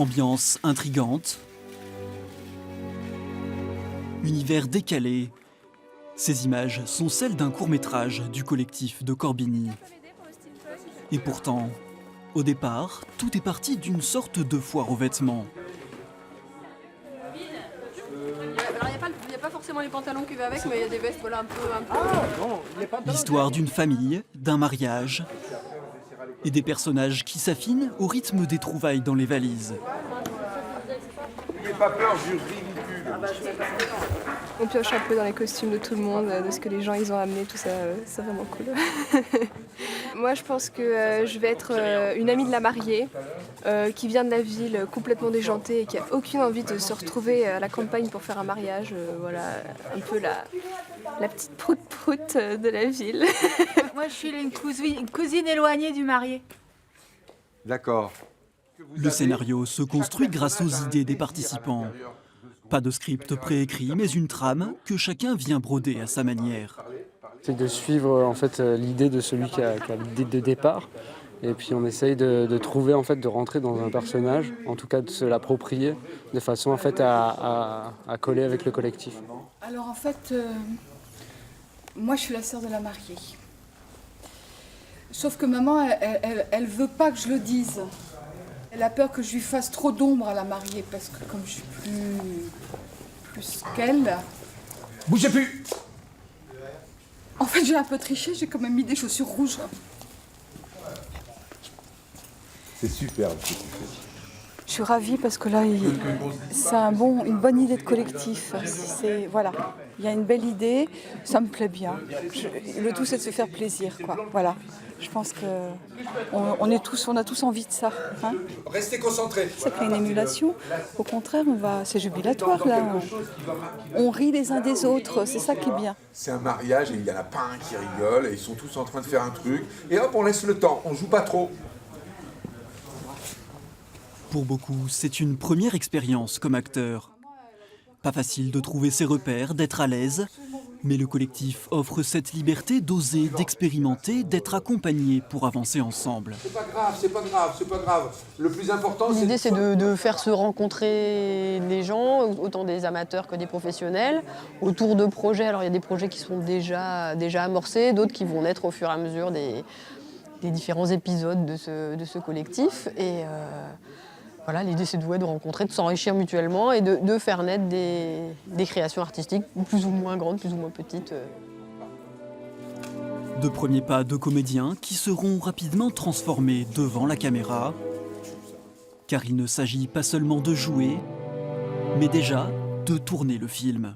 Ambiance intrigante, univers décalé. Ces images sont celles d'un court-métrage du collectif de Corbigny. Et pourtant, au départ, tout est parti d'une sorte de foire aux vêtements. Alors il n'y a pas forcément les pantalons qui vont avec, mais il y a des vestes voilà, un peu... L'histoire d'une famille, d'un mariage et des personnages qui s'affinent au rythme des trouvailles dans les valises. N'ayez pas peur du ridicule. On pioche un peu dans les costumes de tout le monde, de ce que les gens ils ont amené, tout ça, c'est vraiment cool. Moi je pense que je vais être une amie de la mariée qui vient de la ville complètement déjantée et qui a aucune envie de se retrouver à la campagne pour faire un mariage. Voilà, un peu la petite prout-prout de la ville. Moi je suis une cousine éloignée du marié. D'accord. Le scénario se construit grâce aux idées des participants. Pas de script préécrit, mais une trame que chacun vient broder à sa manière. C'est de suivre en fait l'idée de celui qui a l'idée de départ, et puis on essaye de trouver en fait de rentrer dans un personnage, en tout cas de se l'approprier, de façon en fait à coller avec le collectif. Alors en fait, moi je suis la sœur de la mariée. Sauf que maman, elle veut pas que je le dise. Elle a peur que je lui fasse trop d'ombre à la mariée, parce que comme je suis plus qu'elle... Bougez plus. En fait, j'ai un peu triché, j'ai quand même mis des chaussures rouges. C'est superbe ce que tu fais. Je suis ravie parce que là, c'est une bonne idée de collectif. Voilà, il y a une belle idée, ça me plaît bien. Le tout, c'est de se faire plaisir, quoi. Voilà. Je pense qu'on a tous envie de ça. Hein. Restez concentrés. C'est pas une émulation. Au contraire, c'est jubilatoire là. On rit les uns des autres. C'est ça qui est bien. C'est un mariage et il y en a pas un qui rigole et ils sont tous en train de faire un truc. Et hop, on laisse le temps. On joue pas trop. Pour beaucoup, c'est une première expérience comme acteur. Pas facile de trouver ses repères, d'être à l'aise, mais le collectif offre cette liberté d'oser, d'expérimenter, d'être accompagné pour avancer ensemble. C'est pas grave, c'est pas grave, c'est pas grave. Le plus important, l'idée, c'est de faire se rencontrer les gens, autant des amateurs que des professionnels, autour de projets. Alors il y a des projets qui sont déjà amorcés, d'autres qui vont naître au fur et à mesure des différents épisodes de ce collectif. Et voilà, l'idée, c'est de rencontrer, de s'enrichir mutuellement et de faire naître des créations artistiques plus ou moins grandes, plus ou moins petites. De premiers pas de comédiens qui seront rapidement transformés devant la caméra, car il ne s'agit pas seulement de jouer, mais déjà de tourner le film.